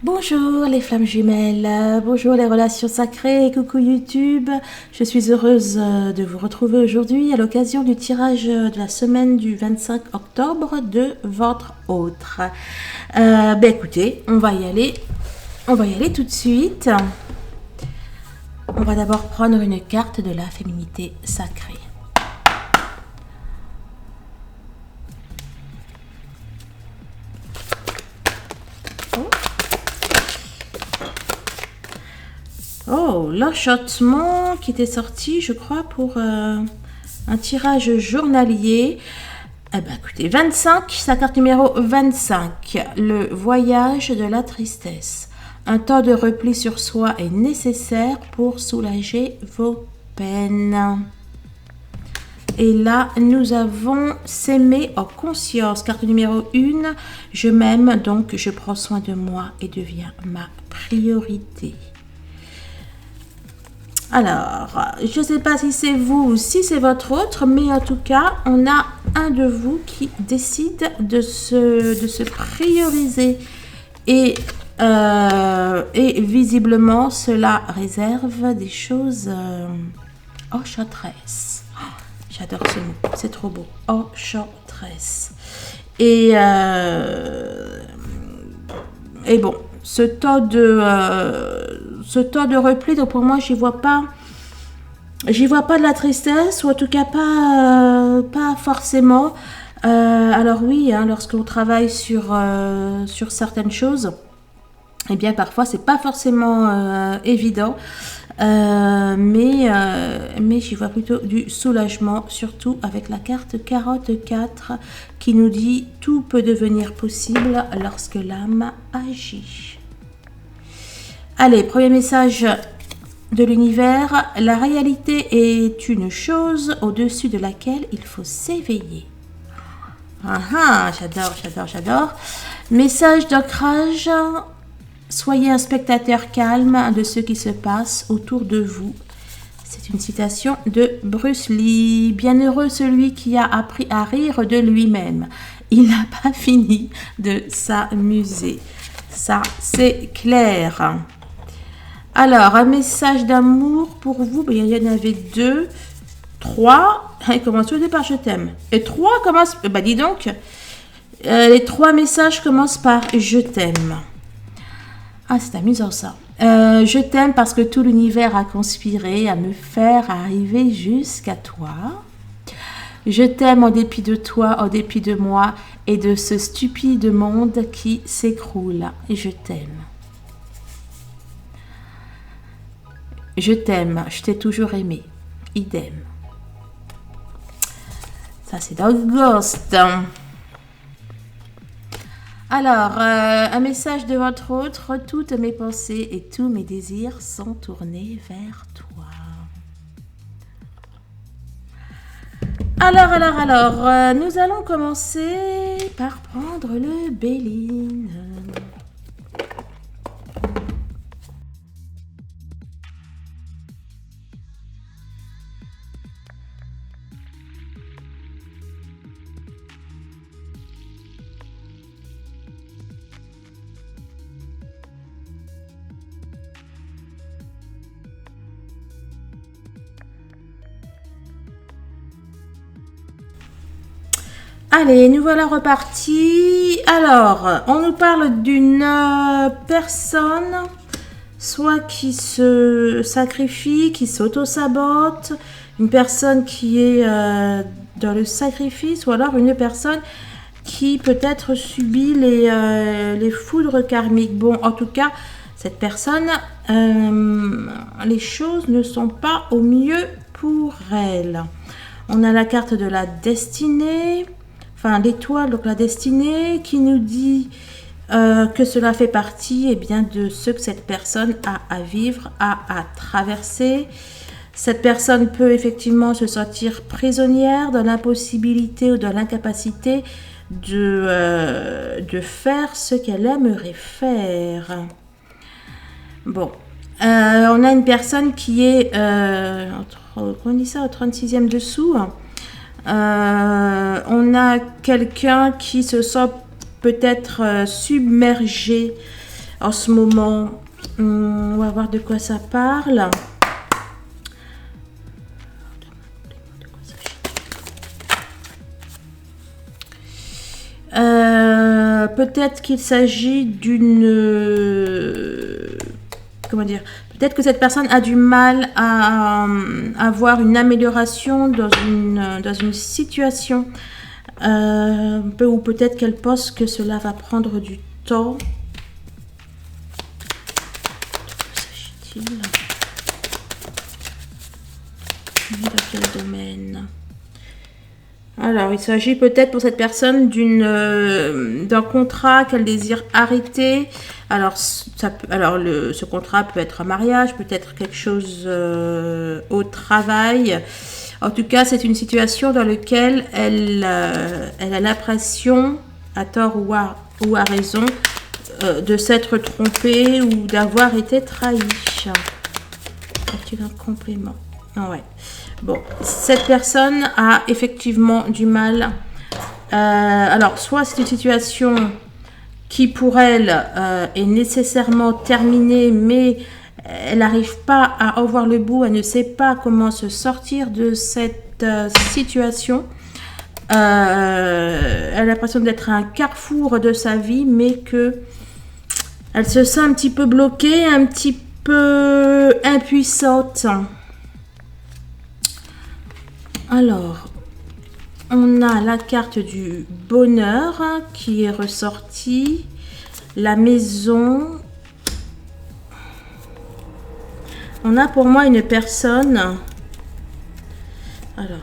Bonjour les flammes jumelles, bonjour les relations sacrées, coucou YouTube. Je suis heureuse de vous retrouver aujourd'hui à l'occasion du tirage de la semaine du 25 octobre de votre autre. Écoutez, on va y aller tout de suite. On va d'abord prendre une carte de la féminité sacrée. Oh, l'enchantement qui était sorti, je crois, pour un tirage journalier. Écoutez, 25, sa carte numéro 25, le voyage de la tristesse. Un temps de repli sur soi est nécessaire pour soulager vos peines. Et là, nous avons s'aimer en conscience. Carte numéro 1, je m'aime, donc je prends soin de moi et deviens ma priorité. Alors, je ne sais pas si c'est vous ou si c'est votre autre, mais en tout cas, on a un de vous qui décide de se prioriser. Et visiblement, cela réserve des choses enchanteresses. J'adore ce mot, c'est trop beau. Enchanteresse. Et bon, ce temps de repli, donc pour moi, j'y vois pas de la tristesse, ou en tout cas pas forcément. Alors oui, hein, lorsqu'on travaille sur certaines choses, eh bien parfois c'est pas forcément évident, mais j'y vois plutôt du soulagement, surtout avec la carte 44 qui nous dit tout peut devenir possible lorsque l'âme agit. Allez, premier message de l'univers, la réalité est une chose au-dessus de laquelle il faut s'éveiller. J'adore. Message d'ancrage, soyez un spectateur calme de ce qui se passe autour de vous. C'est une citation de Bruce Lee. Bienheureux celui qui a appris à rire de lui-même. Il n'a pas fini de s'amuser. Ça, c'est clair. Alors, un message d'amour pour vous. Il y en avait 2, 3. Il commence tout par je t'aime. Et 3 commence. Dis donc. Les 3 messages commencent par je t'aime. Ah, c'est amusant ça. Je t'aime parce que tout l'univers a conspiré à me faire arriver jusqu'à toi. Je t'aime en dépit de toi, en dépit de moi et de ce stupide monde qui s'écroule. Et je t'aime. Je t'aime, je t'ai toujours aimé. Idem. Ça, c'est dans Ghost. Alors, un message de votre autre. Toutes mes pensées et tous mes désirs sont tournés vers toi. Alors, nous allons commencer par prendre le Béline. Allez, nous voilà repartis. Alors, on nous parle d'une personne, soit qui se sacrifie, qui s'auto-sabote, une personne qui est dans le sacrifice, ou alors une personne qui peut-être subit les foudres karmiques. Bon, en tout cas, cette personne, les choses ne sont pas au mieux pour elle. On a la carte de la destinée. Enfin, l'étoile, donc la destinée, qui nous dit que cela fait partie de ce que cette personne a à vivre, a à traverser. Cette personne peut effectivement se sentir prisonnière dans l'impossibilité ou dans l'incapacité de faire ce qu'elle aimerait faire. Bon, on a une personne qui est, on dit ça, au 36e dessous. On a quelqu'un qui se sent peut-être submergé en ce moment. On va voir de quoi ça parle. Peut-être qu'il s'agit d'une... comment dire? Peut-être que cette personne a du mal à avoir une amélioration dans une situation. Ou peut-être qu'elle pense que cela va prendre du temps. De quoi s'agit-il? Dans quel domaine? Alors, il s'agit peut-être pour cette personne d'un contrat qu'elle désire arrêter. Alors, ce contrat peut être un mariage, peut-être quelque chose au travail. En tout cas, c'est une situation dans laquelle elle a l'impression, à tort ou à raison, de s'être trompée ou d'avoir été trahie. Est-il un complément? Ah ouais. Bon, cette personne a effectivement du mal. Alors, soit c'est une situation qui pour elle est nécessairement terminée, mais elle n'arrive pas à en voir le bout, elle ne sait pas comment se sortir de cette situation. Elle a l'impression d'être à un carrefour de sa vie, mais que elle se sent un petit peu bloquée, un petit peu impuissante. Alors, on a la carte du bonheur qui est ressortie, la maison. On a pour moi une personne. Alors,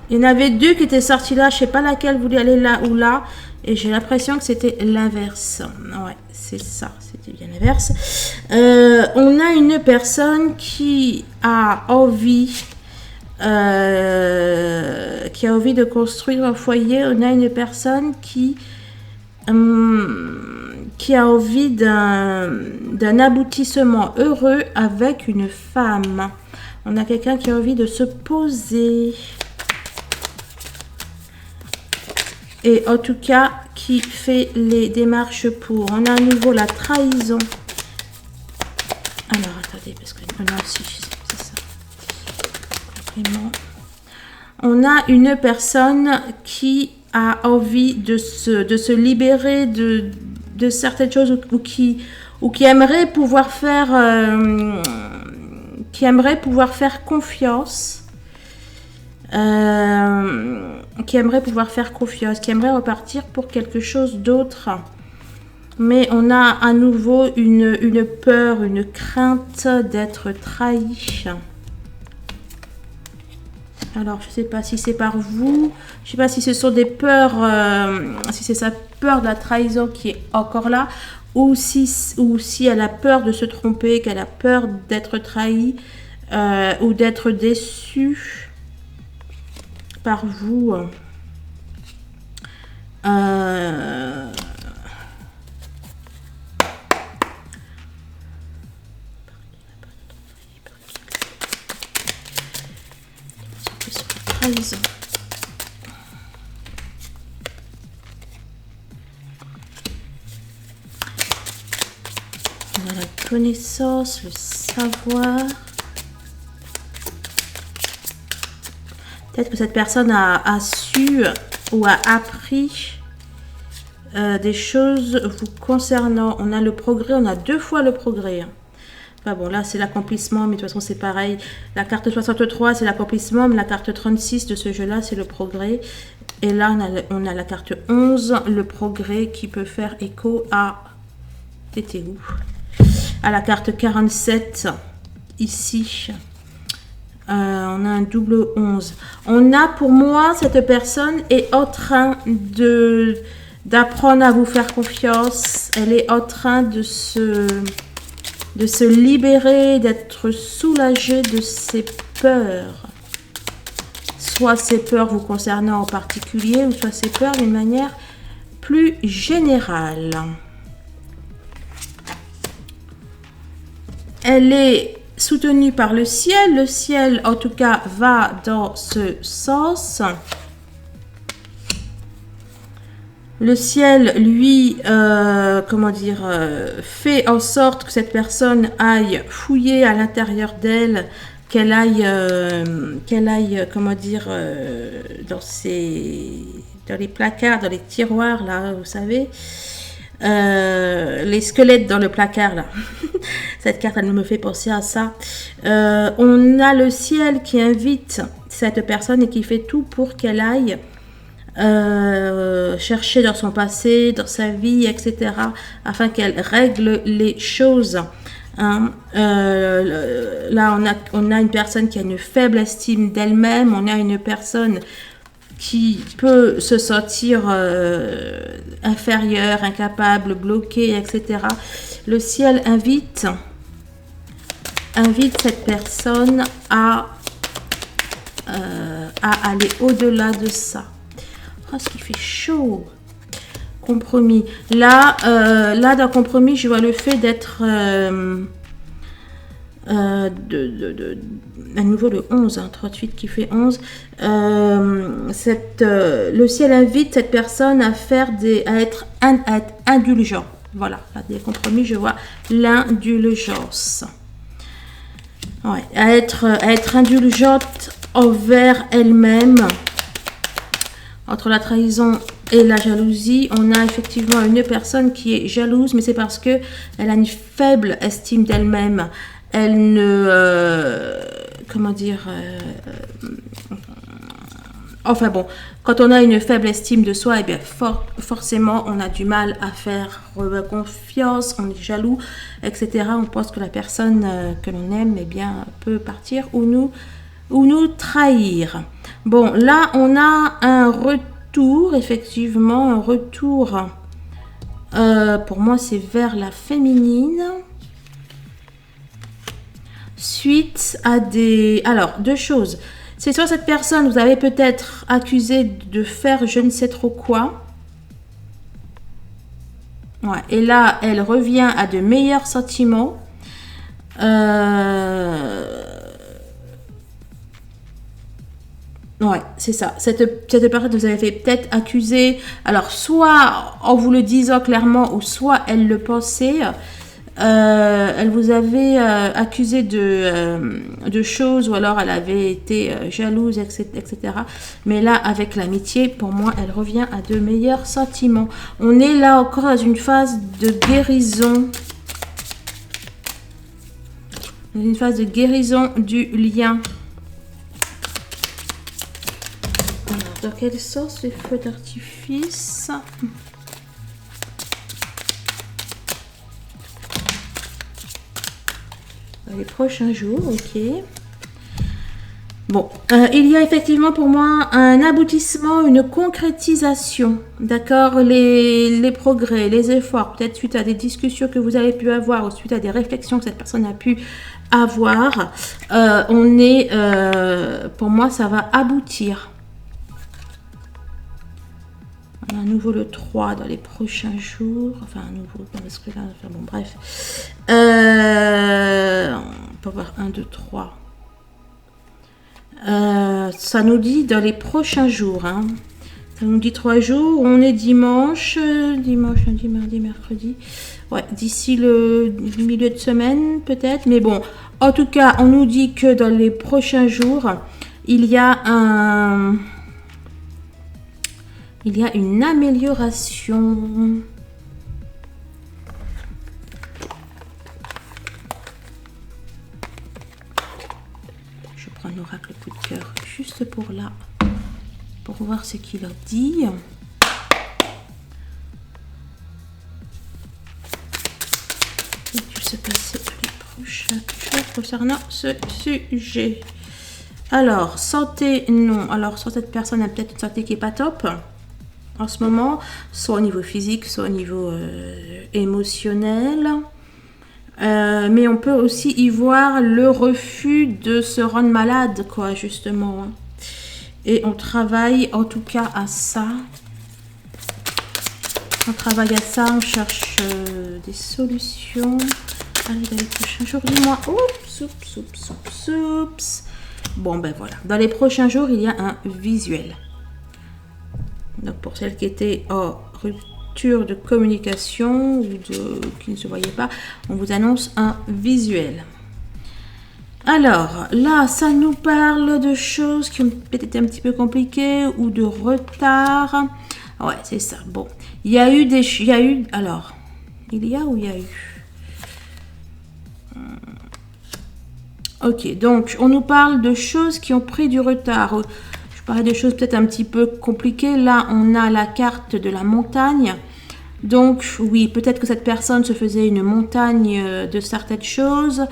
il y en avait deux qui étaient sortis là. Je sais pas laquelle voulait aller là ou là. Et j'ai l'impression que c'était l'inverse. Ouais, c'est ça. C'était bien l'inverse. On a une personne qui a envie. De construire un foyer. On a une personne qui a envie d'un aboutissement heureux avec une femme. On a quelqu'un qui a envie de se poser. Et en tout cas, qui fait les démarches pour. On a à nouveau la trahison. Alors, attendez, parce que là aussi, c'est ça. On a une personne qui a envie de se libérer de certaines choses ou qui aimerait pouvoir faire confiance, qui aimerait repartir pour quelque chose d'autre. Mais on a à nouveau une peur, une crainte d'être trahi. Alors, je ne sais pas si c'est par vous. Je ne sais pas si ce sont des peurs, si c'est sa peur de la trahison qui est encore là, ou si elle a peur de se tromper, qu'elle a peur d'être trahie ou d'être déçue par vous. Trahison. On a la connaissance, le savoir. Peut-être que cette personne a su ou a appris des choses vous concernant. On a le progrès, on a 2 fois le progrès. Enfin bon, là c'est l'accomplissement, mais de toute façon c'est pareil. La carte 63 c'est l'accomplissement, mais la carte 36 de ce jeu-là c'est le progrès. Et là on a la carte 11, le progrès, qui peut faire écho à... T'étais où? À la carte 47, ici. On a un double 11. On a, pour moi, cette personne est en train d'apprendre à vous faire confiance. Elle est en train de se libérer, d'être soulagée de ses peurs. Soit ses peurs vous concernant en particulier, ou soit ses peurs d'une manière plus générale. Elle est soutenue par le ciel. Le ciel, en tout cas, va dans ce sens. Le ciel, lui, comment dire, fait en sorte que cette personne aille fouiller à l'intérieur d'elle, qu'elle aille, comment dire, dans les placards, dans les tiroirs, là, vous savez, les squelettes dans le placard, là. Cette carte, elle me fait penser à ça. On a le ciel qui invite cette personne et qui fait tout pour qu'elle aille chercher dans son passé, dans sa vie, etc., afin qu'elle règle les choses. Hein. Là, on a une personne qui a une faible estime d'elle-même, on a une personne qui peut se sentir inférieure, incapable, bloquée, etc. Le ciel invite cette personne à aller au-delà de ça. Oh, ce qui fait chaud. Compromis. Là, dans compromis, je vois le fait d'être à nouveau le 11, hein, 38 qui fait 11. Le ciel invite cette personne à être indulgent. Voilà, là, des compromis, je vois l'indulgence. Ouais, à être indulgente envers elle-même. Entre la trahison et la jalousie, on a effectivement une personne qui est jalouse, mais c'est parce que elle a une faible estime d'elle-même. Elle ne... comment dire... enfin bon, quand on a une faible estime de soi, eh bien forcément, on a du mal à faire confiance, on est jaloux, etc. On pense que la personne que l'on aime, eh bien, peut partir ou nous trahir. Bon, là, on a un retour, effectivement, un retour, pour moi, c'est vers la féminine. Suite à des... Alors, deux choses. C'est soit cette personne, vous avez peut-être accusé de faire je ne sais trop quoi. Ouais, et là, elle revient à de meilleurs sentiments. Ouais, c'est ça. Cette personne, vous avez peut-être accusé, alors soit en vous le disant clairement, ou soit elle le pensait, elle vous avait accusé de choses, ou alors elle avait été jalouse, etc. Mais là, avec l'amitié, pour moi, elle revient à de meilleurs sentiments. On est là encore dans une phase de guérison. Une phase de guérison du lien. Dans quel sens les feux d'artifice? Dans les prochains jours, ok. Bon, il y a effectivement pour moi un aboutissement, une concrétisation, d'accord, les progrès, les efforts, peut-être suite à des discussions que vous avez pu avoir ou suite à des réflexions que cette personne a pu avoir, pour moi, ça va aboutir. On a à nouveau le 3 dans les prochains jours. Enfin, à nouveau, parce que là, enfin, bon, bref. On peut voir 1, 2, 3. Ça nous dit dans les prochains jours. Hein. Ça nous dit 3 jours. On est dimanche. Dimanche, lundi, mardi, mercredi. Ouais, d'ici le milieu de semaine, peut-être. Mais bon, en tout cas, on nous dit que dans les prochains jours, il y a une amélioration. Je prends un oracle coup de cœur juste pour là, pour voir ce qu'il a dit. Qu'est-ce qui se passer les prochains jours concernant ce sujet? Alors, santé, non. Alors, sur cette personne, elle a peut-être une santé qui n'est pas top en ce moment, soit au niveau physique, soit au niveau émotionnel. Mais on peut aussi y voir le refus de se rendre malade, quoi, justement. Et on travaille en tout cas à ça. On travaille à ça, on cherche des solutions. Allez, dans les prochains jours, dis-moi. Oups, oups, oups, oups, oups. Bon, ben voilà. Dans les prochains jours, il y a un visuel. Donc, pour celles qui étaent en rupture de communication ou qui ne se voyait pas. On vous annonce un visuel. Alors, là, ça nous parle de choses qui ont peut-être été un petit peu compliquées ou de retard. Ouais, c'est ça. Bon, il y a eu des... Il y a eu... Alors, il y a ou il y a eu? Ok, donc, on nous parle de choses qui ont pris du retard. Je parlais de choses peut-être un petit peu compliquées. Là, on a la carte de la montagne. Donc, oui, peut-être que cette personne se faisait une montagne de certaines choses,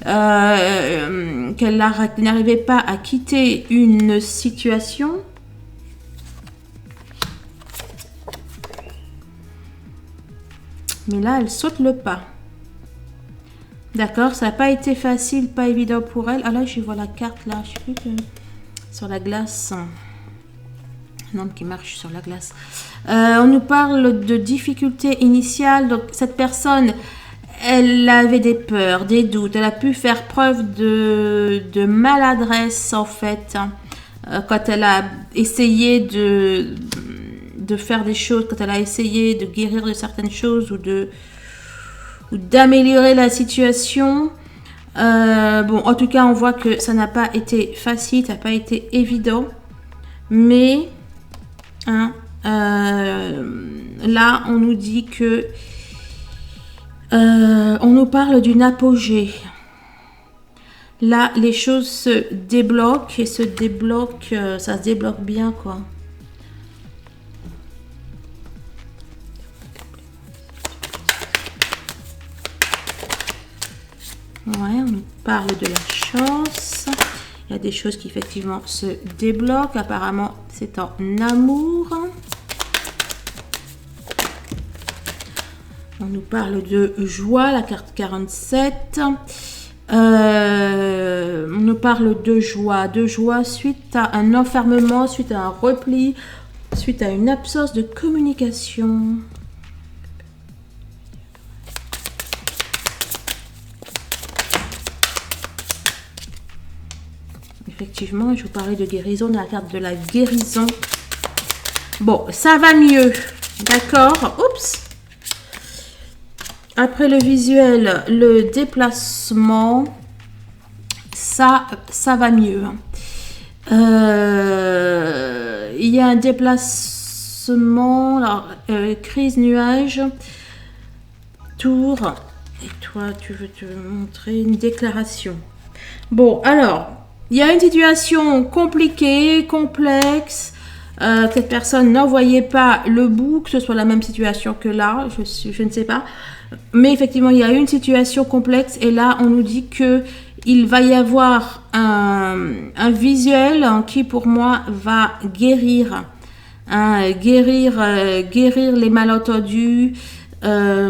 qu'elle n'arrivait pas à quitter une situation. Mais là, elle saute le pas. D'accord, ça n'a pas été facile, pas évident pour elle. Ah là, je vois la carte là, je sais plus que... Sur la glace. Un homme qui marche sur la glace. On nous parle de difficultés initiales. Donc, cette personne, elle avait des peurs, des doutes. Elle a pu faire preuve de maladresse, en fait, quand elle a essayé de faire des choses, quand elle a essayé de guérir de certaines choses ou d'améliorer la situation. Bon, en tout cas, on voit que ça n'a pas été facile, ça n'a pas été évident. Mais... là, on nous dit que on nous parle d'une apogée. Là, les choses se débloquent et se débloquent, ça se débloque bien, quoi. Ouais, on nous parle de la chance. Il y a des choses qui effectivement se débloquent. Apparemment, c'est en amour. On nous parle de joie, la carte 47. On nous parle de joie suite à un enfermement, suite à un repli, suite à une absence de communication. Effectivement, je vous parlais de guérison, la carte de la guérison. Bon, ça va mieux. D'accord. Oups. Après le visuel, le déplacement, ça va mieux. Il y a un déplacement, alors, crise, nuage, tour. Et toi, tu veux te montrer une déclaration. Bon, alors... Il y a une situation compliquée, complexe. Cette personne n'en voyait pas le bout, que ce soit la même situation que là, je ne sais pas. Mais effectivement, il y a une situation complexe et là, on nous dit que il va y avoir un visuel qui, pour moi, va guérir. Guérir les malentendus. Voilà,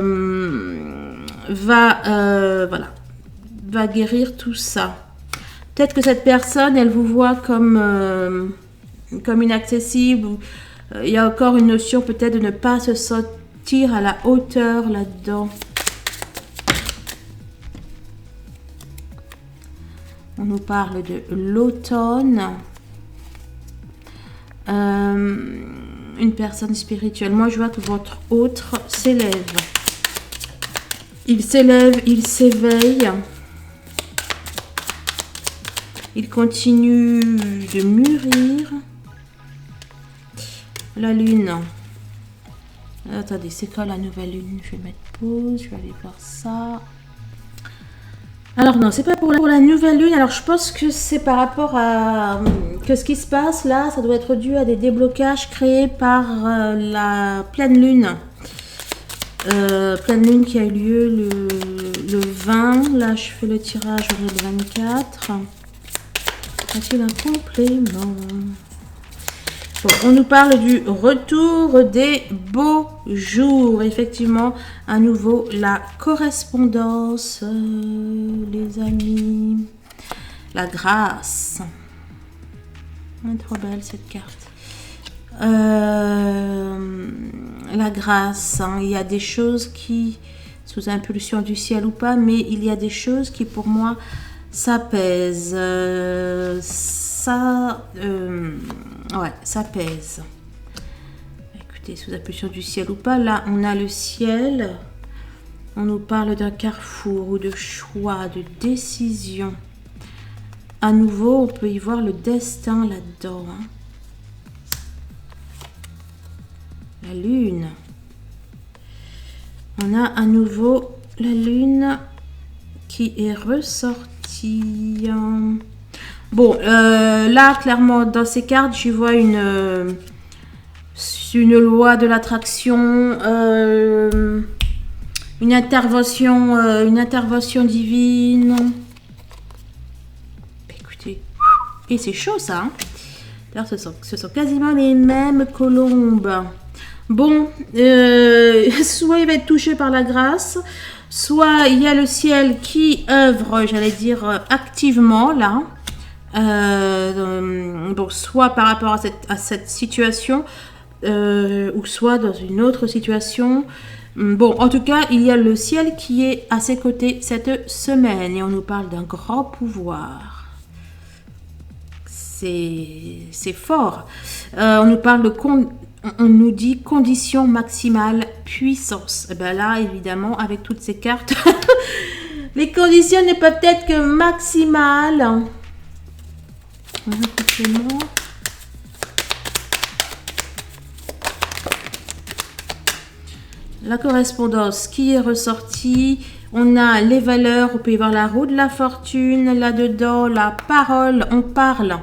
va guérir tout ça. Peut-être que cette personne, elle vous voit comme inaccessible. Ou, il y a encore une notion peut-être de ne pas se sentir à la hauteur là-dedans. On nous parle de l'automne. Une personne spirituelle. Moi, je vois que votre autre s'élève. Il s'élève, il s'éveille. Il continue de mûrir. La lune. Attendez, c'est quoi la nouvelle lune? Je vais mettre pause, je vais aller voir ça. Alors non, c'est pas pour la nouvelle lune. Alors je pense que c'est par rapport à que ce qui se passe là, ça doit être dû à des déblocages créés par la pleine lune. Pleine lune qui a eu lieu le 20. Là, je fais le tirage le 24. A-t-il un complément? Bon, on nous parle du retour des beaux jours. Effectivement, à nouveau, la correspondance, les amis, la grâce. Trop belle cette carte. La grâce, hein. Il y a des choses qui, sous impulsion du ciel ou pas, mais il y a des choses qui, pour moi, ça pèse, ouais, ça pèse. écoutez, sous impulsion du ciel ou pas, là, on a le ciel. On nous parle d'un carrefour ou de choix, de décision. À nouveau, on peut y voir le destin là-dedans. Hein. La lune. On a à nouveau la lune qui est ressortie. Bon, là, clairement, dans ces cartes, je vois une loi de l'attraction, une intervention divine. Écoutez, et c'est chaud ça. Hein. D'ailleurs, ce sont quasiment les mêmes colombes. Bon, soit il va être touché par la grâce, soit il y a le ciel qui œuvre, j'allais dire, activement là. Bon, soit par rapport à cette situation, ou soit dans une autre situation. Bon, en tout cas, il y a le ciel qui est à ses côtés cette semaine et on nous parle d'un grand pouvoir. C'est fort. On nous parle de on nous dit condition maximale puissance. Et ben là, évidemment, avec toutes ces cartes, les conditions ne peuvent être que maximales. La correspondance qui est ressortie. On a les valeurs, on peut y voir la roue de la fortune là-dedans, la parole, on parle,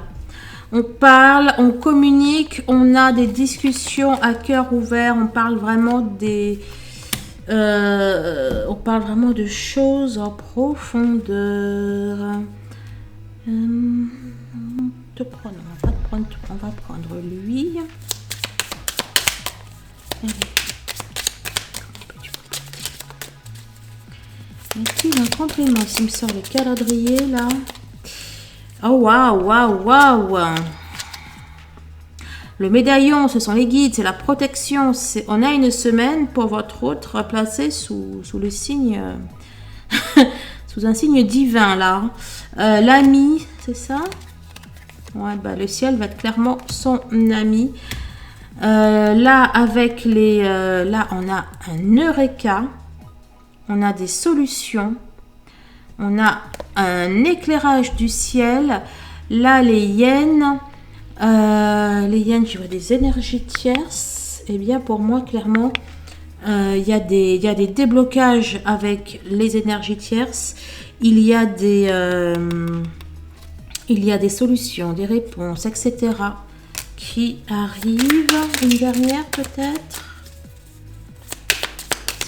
on communique, on a des discussions à cœur ouvert, on parle vraiment de choses en profondeur. On va prendre lui. Allez. Est-il un complément s'il me sort le calendrier là? Oh waouh. Le médaillon, ce sont les guides, c'est la protection. On a une semaine pour votre autre placé sous le signe, sous un signe divin là. L'ami, c'est ça? Ouais, bah, le ciel va être clairement son ami. Là, avec les... là, on a un eureka. On a des solutions. On a un éclairage du ciel. Là, les yens. Je vois des énergies tierces. Eh bien, pour moi, clairement, il y a des déblocages avec les énergies tierces. Il y a des solutions, des réponses, etc. qui arrivent. Une dernière, peut-être.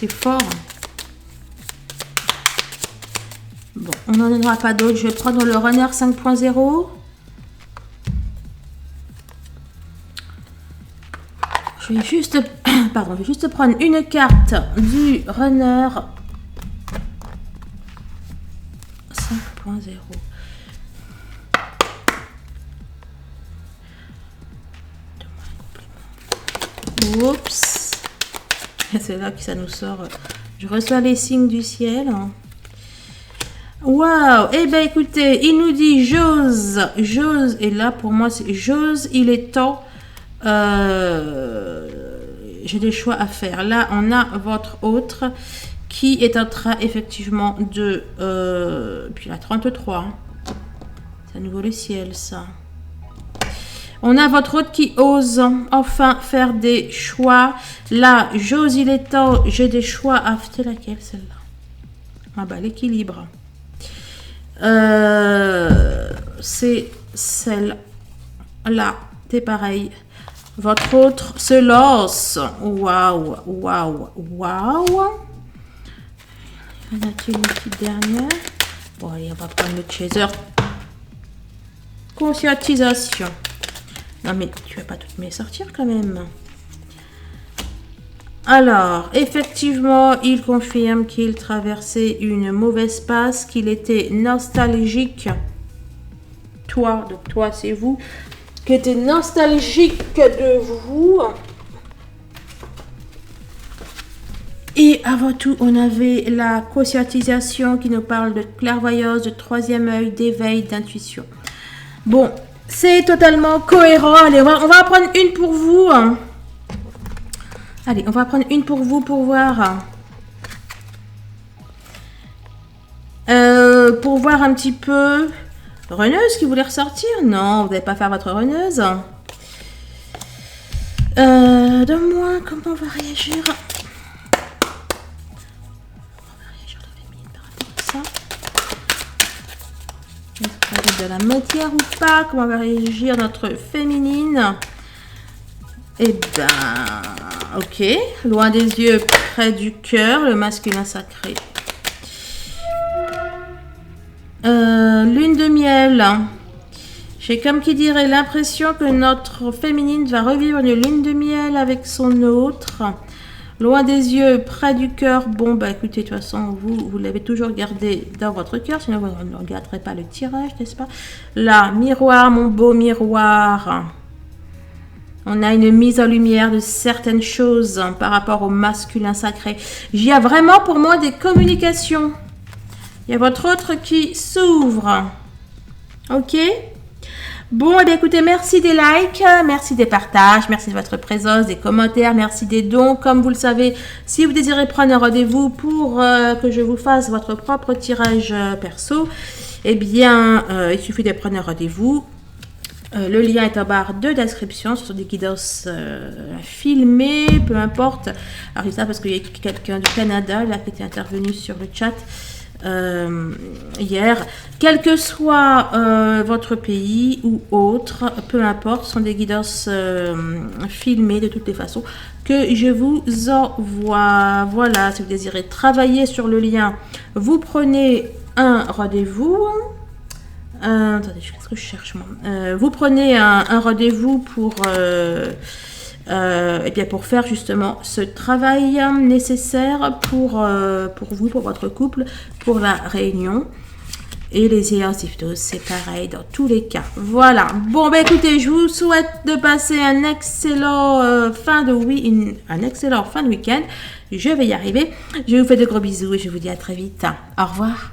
C'est fort. Bon, on n'en aura pas d'autres. Je vais prendre le runner 5.0. Je vais juste prendre une carte du runner 5.0. Oups. C'est là que ça nous sort. Je reçois les signes du ciel. Waouh! Eh bien, écoutez, il nous dit j'ose, et là, pour moi, c'est j'ose, il est temps, j'ai des choix à faire. Là, on a votre autre qui est en train, effectivement, de, puis la 33, c'est à nouveau le ciel, ça. On a votre autre qui ose enfin faire des choix. Là, j'ose, il est temps, j'ai des choix à faire. C'est laquelle, celle-là? Ah bah, l'équilibre. C'est celle-là. C'est pareil. Votre autre se lance. Waouh. Y en a-t-il une petite dernière? Bon, allez, on va prendre le chaser. Conscientisation. Non, mais tu vas pas toutes me les sortir quand même. Alors, effectivement, il confirme qu'il traversait une mauvaise passe, qu'il était nostalgique. Donc toi, c'est vous, qui était nostalgique de vous. Et avant tout, on avait la conscientisation qui nous parle de clairvoyance, de troisième œil, d'éveil, d'intuition. Bon, c'est totalement cohérent. Allez, on va en prendre une pour vous. Allez, on va prendre une pour vous pour voir. Pour voir un petit peu. Reneuse qui voulait ressortir? Non, vous n'allez pas faire votre reneuse. Donne-moi comment on va réagir. On va réagir la féminine par rapport à ça. Est-ce qu'on va de la matière ou pas? Comment va réagir notre féminine? Eh ben, ok. Loin des yeux, près du cœur, le masculin sacré. Lune de miel. J'ai comme qui dirait l'impression que notre féminine va revivre une lune de miel avec son autre. Loin des yeux, près du cœur. Bon, bah écoutez, de toute façon, vous l'avez toujours gardé dans votre cœur, sinon vous ne regarderez pas le tirage, n'est-ce pas? Là, miroir, mon beau miroir. On a une mise en lumière de certaines choses par rapport au masculin sacré. Il y a vraiment pour moi des communications. Il y a votre autre qui s'ouvre. Ok? Bon, eh bien, écoutez, merci des likes, merci des partages, merci de votre présence, des commentaires, merci des dons. Comme vous le savez, si vous désirez prendre un rendez-vous pour que je vous fasse votre propre tirage perso, eh bien, il suffit de prendre un rendez-vous. Le lien est en barre de description. Ce sont des guidances filmées, peu importe. Alors, je dis ça parce qu'il y a quelqu'un du Canada là, qui était intervenu sur le chat. Hier, quel que soit votre pays ou autre, peu importe, ce sont des guidances filmées de toutes les façons que je vous envoie. Voilà, si vous désirez travailler sur le lien, vous prenez un rendez-vous. Attendez, qu'est-ce que je cherche moi? Vous prenez un rendez-vous pour et bien pour faire justement ce travail nécessaire pour vous, pour votre couple, pour la réunion. Et les séances d'hypnose, c'est pareil dans tous les cas. Voilà. Bon, ben écoutez, je vous souhaite de passer un excellent fin de week-end. Je vais y arriver. Je vous fais de gros bisous et je vous dis à très vite. Au revoir.